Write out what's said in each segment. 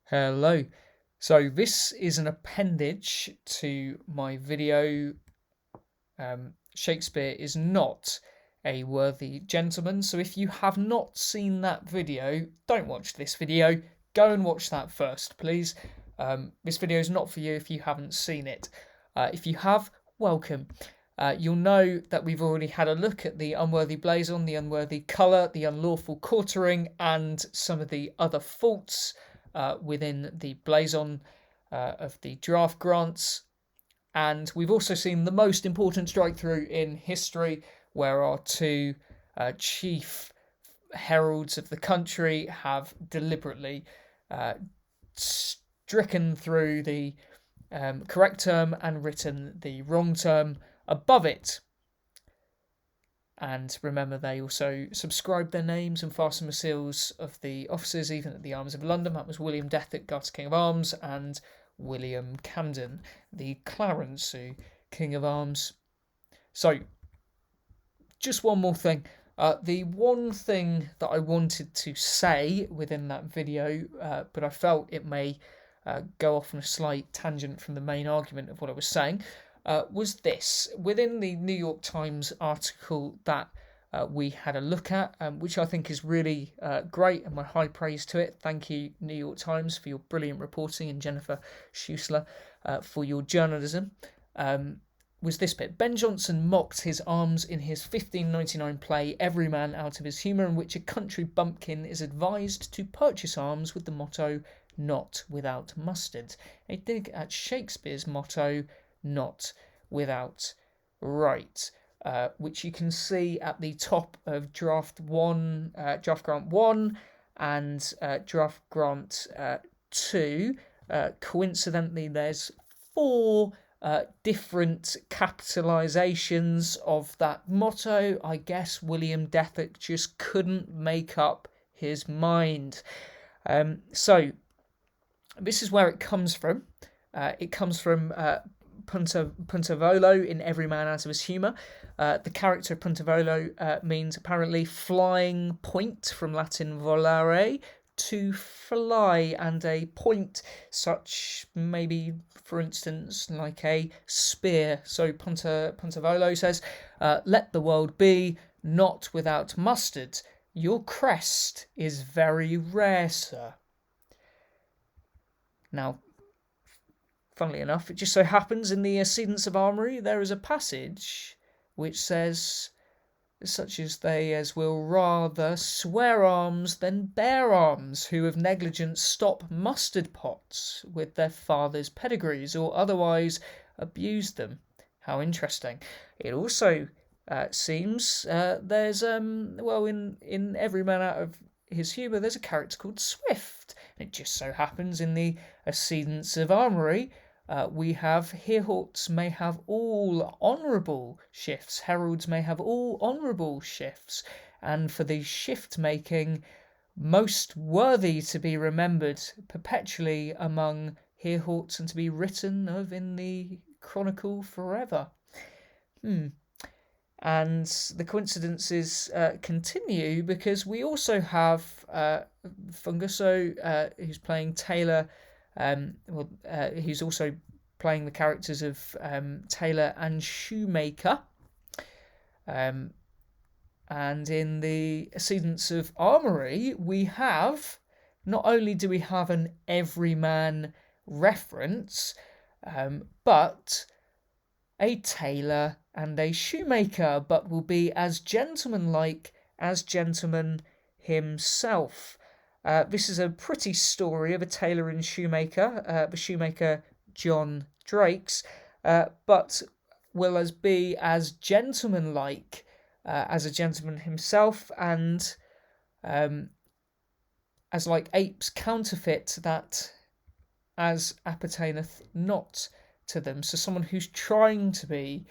Hello. So this is an appendage to my video. Shakespeare is not a worthy gentleman. So if you have not seen that video, don't watch this video. Go and watch that first, please. This video is not for you if you haven't seen it. If you have, welcome. You'll know that we've already had a look at the unworthy blazon, the unworthy colour, the unlawful quartering, and some of the other faults within the blazon of the draft grants. And we've also seen the most important strike through in history, where our two chief heralds of the country have deliberately stricken through the correct term and written the wrong term above it. And remember, they also subscribed their names and fastened the seals of the officers, even at the Arms of London. That was William Dethick, Garter King of Arms, and William Camden, the Clarence King of Arms. So, just one more thing. The one thing that I wanted to say within that video, but I felt it may go off on a slight tangent from the main argument of what I was saying, was this. Within the New York Times article that we had a look at, which I think is really great, and my high praise to it. Thank you, New York Times, for your brilliant reporting, and Jennifer Schusler for your journalism. Was this bit. Ben Jonson mocked his arms in his 1599 play Every Man Out of His Humour, in which a country bumpkin is advised to purchase arms with the motto, "Not without mustard," a dig at Shakespeare's motto, "Not without right," which you can see at the top of Draft Grant 1 and Draft Grant 2. Coincidentally, there's 4 different capitalizations of that motto. I guess William Dethick just couldn't make up his mind. So this is where it comes from. It comes from Puntavolo in Every Man Out of His Humour. The character of Puntavolo means apparently flying point, from Latin volare, to fly, and a point such maybe, for instance, like a spear. So Puntavolo says, "Let the world be, not without mustard. Your crest is very rare, sir." Now, funnily enough, it just so happens in the Sedence of Armoury there is a passage which says, "Such as they as will rather swear arms than bear arms, who of negligence stop mustard pots with their fathers' pedigrees, or otherwise abuse them." How interesting. It also seems there's in Every Man Out of His Humour there's a character called Swift. It just so happens in the Sedence of Armoury we have heralds may have all honourable shifts, heralds may have all honourable shifts, and for the shift making most worthy to be remembered perpetually among heralds and to be written of in the chronicle forever. And the coincidences continue because we also have Funguso, who's playing Taylor. He's also playing the characters of Taylor and Shoemaker. And in the Sedence of Armoury, we have, not only do we have an everyman reference, but a tailor and a shoemaker, but will be as gentlemanlike as gentleman himself. This is a pretty story of a tailor and shoemaker, the shoemaker John Drakes, but will be as gentlemanlike as a gentleman himself, and as like apes counterfeit that as appertaineth not to them. So someone who's trying to be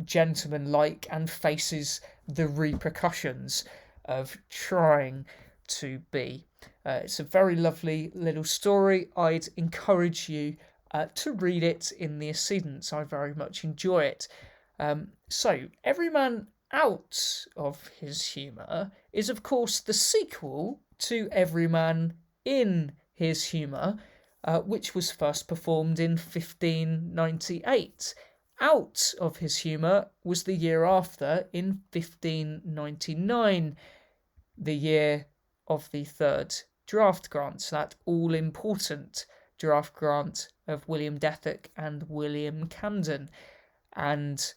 gentlemanlike and faces the repercussions of trying to be. It's a very lovely little story. I'd encourage you to read it in the Sedence. I very much enjoy it. So, Every Man Out of His Humour is, of course, the sequel to Every Man in his humour, which was first performed in 1598. Out of his humour was the year after, in 1599, the year of the third draft grant, so that all-important draft grant of William Dethick and William Camden. And,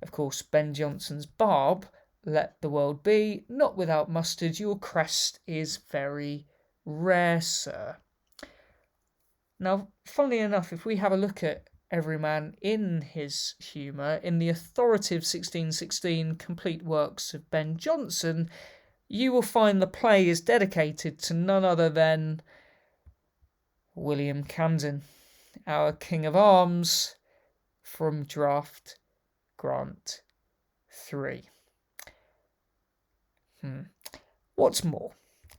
of course, Ben Jonson's barb, "Let the world be, not without mustard, your crest is very rare, sir." Now, funnily enough, if we have a look at Every Man in His Humour, in the authoritative 1616 complete works of Ben Jonson, you will find the play is dedicated to none other than William Camden, our King of Arms from Draft Grant 3. What's more,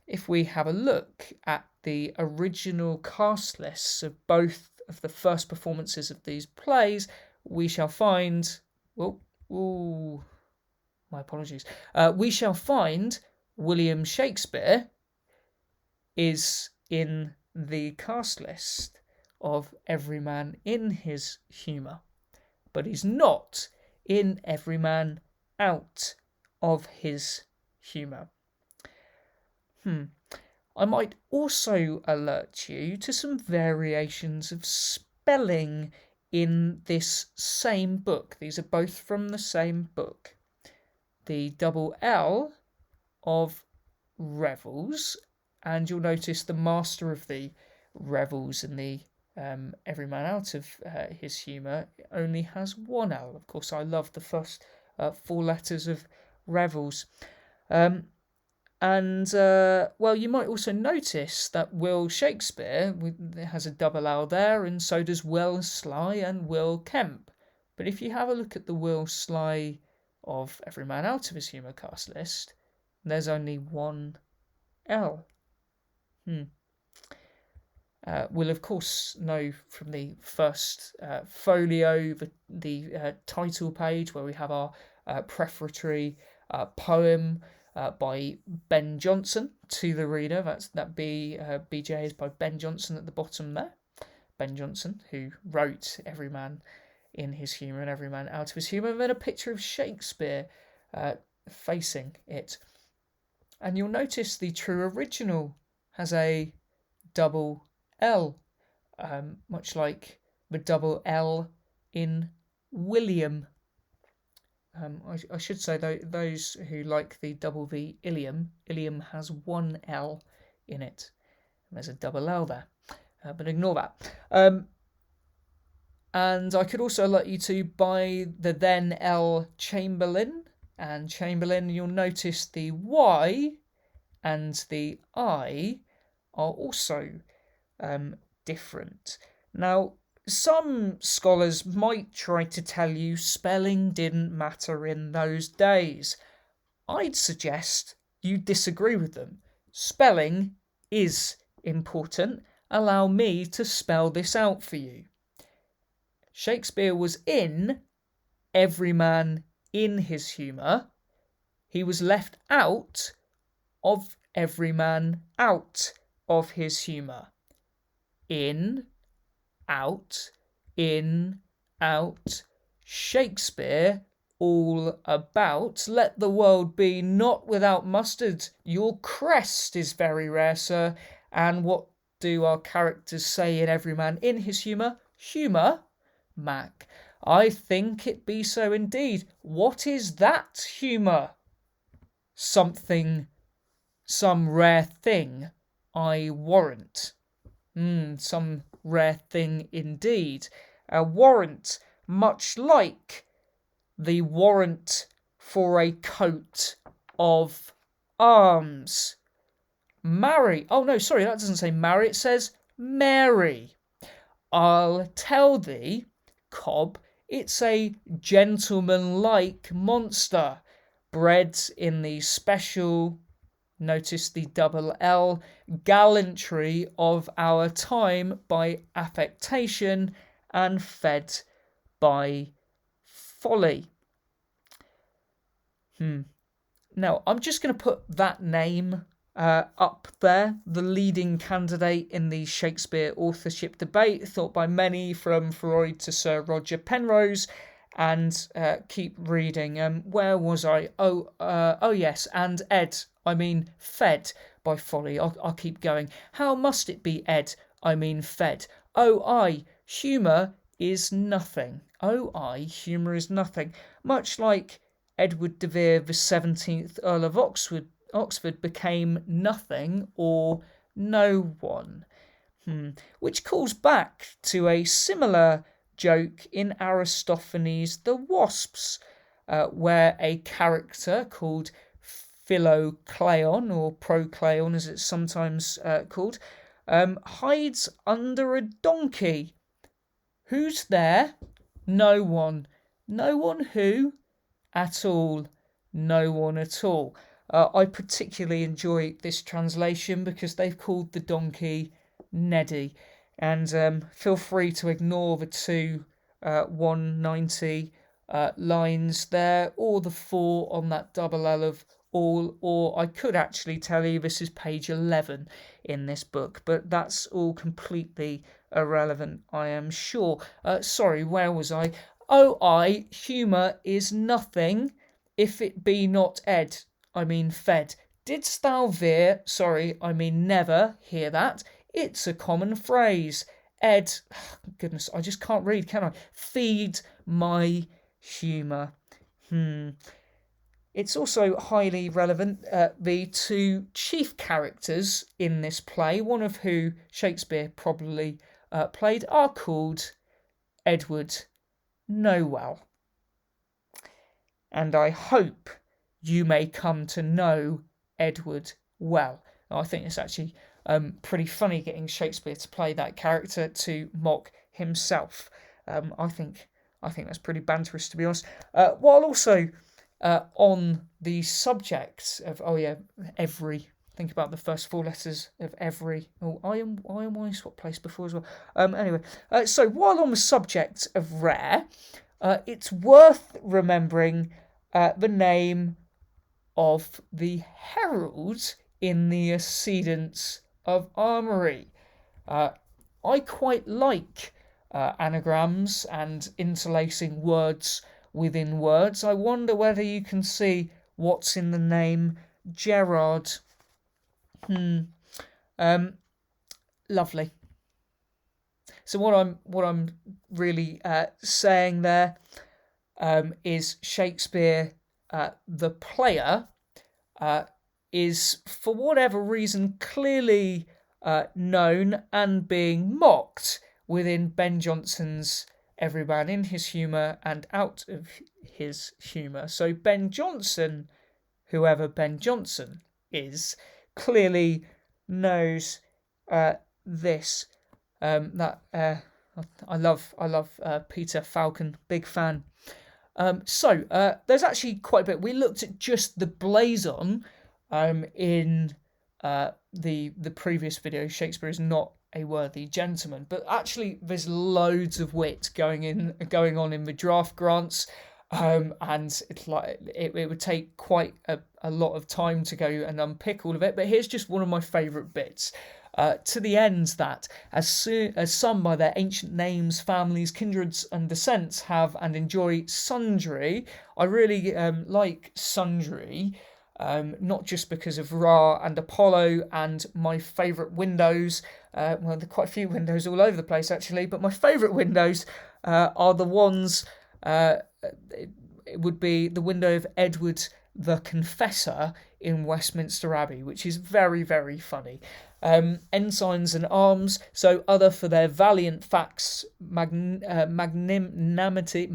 if we have a look at the original cast lists of both of the first performances of these plays, we shall find... my apologies. We shall find William Shakespeare is in the cast list of Every Man in His Humour, but he's not in Every Man Out of His Humour. I might also alert you to some variations of spelling in this same book. These are both from the same book. The double L of Revels, and you'll notice the master of the Revels in the Every Man Out of His Humour only has one L. Of course, I love the first 4 letters of Revels. You might also notice that Will Shakespeare has a double L there, and so does Will Sly and Will Kemp. But if you have a look at the Will Sly of Every Man Out of His Humour cast list, there's only one L. We'll of course know from the first folio, the title page, where we have our prefatory poem by Ben Jonson to the reader. That BJ is by Ben Jonson at the bottom there. Ben Jonson, who wrote Every Man in His Humour and Every Man Out of His Humour, and then a picture of Shakespeare facing it. And you'll notice the true original has a double L, much like the double L in William. I should say, though, those who like the double V Ilium has one L in it. And there's a double L there, but ignore that. And I could also alert you to by the then L Chamberlain, and Chamberlain, you'll notice the Y and the I are also different. Now, some scholars might try to tell you spelling didn't matter in those days. I'd suggest you disagree with them. Spelling is important. Allow me to spell this out for you. Shakespeare was in Every Man in His Humour. He was left out of Every Man Out of His Humour. In, out, Shakespeare, all about. Let the world be, not without mustard. Your crest is very rare, sir. And what do our characters say in Every Man in His Humour? Humour, Mac. I think it be so indeed. What is that humour? Something, some rare thing, I warrant. Some rare thing indeed. A warrant, much like the warrant for a coat of arms. Marry. Oh, no, sorry, that doesn't say marry. It says Mary. I'll tell thee, Cobb, it's a gentleman-like monster, bred in the special, notice the double L, gallantry of our time by affectation and fed by folly. Now, I'm just going to put that name up there, the leading candidate in the Shakespeare authorship debate, thought by many from Freud to Sir Roger Penrose. And keep reading. Where was I? Oh yes, and Ed. I mean fed by folly. I'll keep going. How must it be Ed? I mean fed. Oh humour is nothing. Humour is nothing. Much like Edward de Vere, the 17th Earl of Oxford became nothing or no one. Which calls back to a similar joke in Aristophanes' The Wasps, where a character called Philocleon, or Procleon as it's sometimes called, hides under a donkey. Who's there? No one. No one who? At all. No one at all. I particularly enjoy this translation because they've called the donkey Neddy. And feel free to ignore the two 190 lines there, or the 4 on that double L of all, or I could actually tell you this is page 11 in this book, but that's all completely irrelevant, I am sure. Sorry, where was I? Humour is nothing, if it be not Ed, I mean fed. Didst thou never hear that? It's a common phrase. Ed, goodness, I just can't read, can I? Feed my humour. It's also highly relevant. The two chief characters in this play, one of who Shakespeare probably played, are called Edward Noel. And I hope you may come to know Edward well. I think it's actually pretty funny getting Shakespeare to play that character to mock himself. I think that's pretty banterous, to be honest. While also on the subject of every. Think about the first 4 letters of every. I swap place before as well. Anyway, so while on the subject of rare, it's worth remembering the name of the herald in the Accedents of Armoury. I quite like anagrams and interlacing words within words. I wonder whether you can see what's in the name Gerard. Lovely. So what I'm really saying there is Shakespeare, the player, is for whatever reason clearly known and being mocked within Ben Jonson's Every Man in His Humour and Out of His Humour. So Ben Jonson, whoever Ben Jonson is, clearly knows this. I love Peter Falcon, big fan. So there's actually quite a bit. We looked at just the blazon in the previous video. Shakespeare is not a worthy gentleman, but actually there's loads of wit going on in the draft grants, and it's like it would take quite a lot of time to go and unpick all of it. But here's just one of my favourite bits. To the end that, as some by their ancient names, families, kindreds and descents have and enjoy sundry. I really like sundry, not just because of Ra and Apollo and my favourite windows. Well, there are quite a few windows all over the place actually, but my favourite windows are the ones, it would be the window of Edward the Confessor in Westminster Abbey, which is very, very funny. Ensigns and arms, so other for their valiant facts, magnanimity.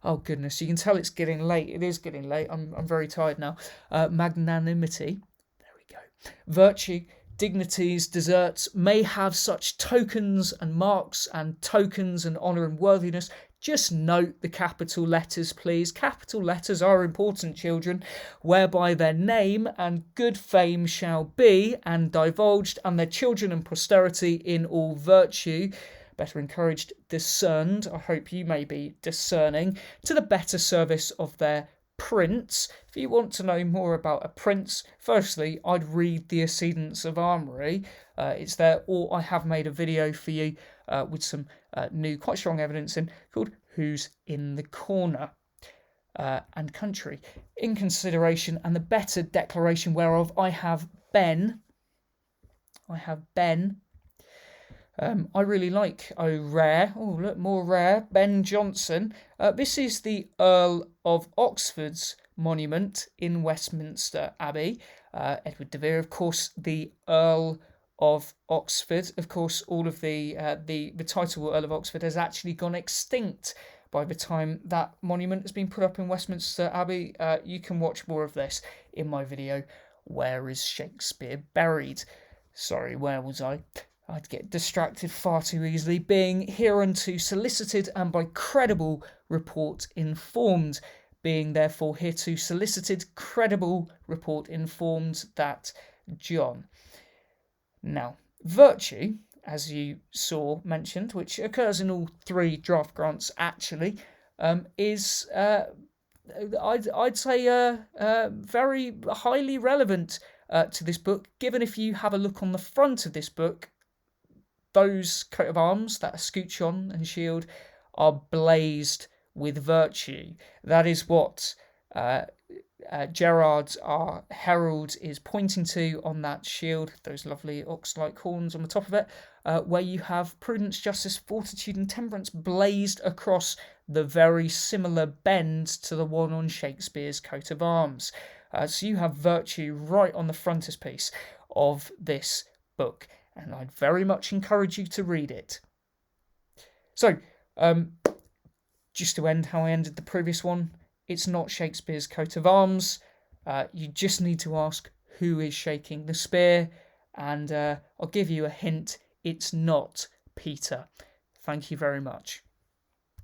Oh goodness, you can tell it's getting late. It is getting late. I'm very tired now. Magnanimity. There we go. Virtue, dignities, deserts may have such tokens and marks and tokens and honour and worthiness. Just note the capital letters, please. Capital letters are important, children, whereby their name and good fame shall be and divulged, and their children and posterity in all virtue. better encouraged, discerned, I hope you may be discerning, to the better service of their prince. If you want to know more about a prince, firstly, I'd read the Accedents of Armoury. It's there, or I have made a video for you with some new, quite strong evidence in, called Who's in the Corner? And Country, in consideration and the better declaration whereof I have Ben. I really like rare. Oh, look, more rare. Ben Jonson. This is the Earl of Oxford's monument in Westminster Abbey. Edward de Vere, of course, the Earl of Oxford. Of course, all of the title Earl of Oxford has actually gone extinct by the time that monument has been put up in Westminster Abbey. You can watch more of this in my video, Where is Shakespeare Buried? Sorry, where was I? I'd get distracted far too easily. Being hereunto solicited and by credible report informed. Being therefore hereto solicited, credible report informed that John. Now, virtue, as you saw mentioned, which occurs in all three draft grants actually, is I'd say very highly relevant to this book, given if you have a look on the front of this book, those coat of arms, that escutcheon and shield, are blazed with virtue. That is what Gerard, our herald, is pointing to on that shield, those lovely ox-like horns on the top of it, where you have prudence, justice, fortitude and temperance blazed across the very similar bend to the one on Shakespeare's coat of arms. So you have virtue right on the frontispiece of this book, and I'd very much encourage you to read it. So, just to end how I ended the previous one, it's not Shakespeare's coat of arms. You just need to ask who is shaking the spear, and I'll give you a hint, it's not Peter. Thank you very much.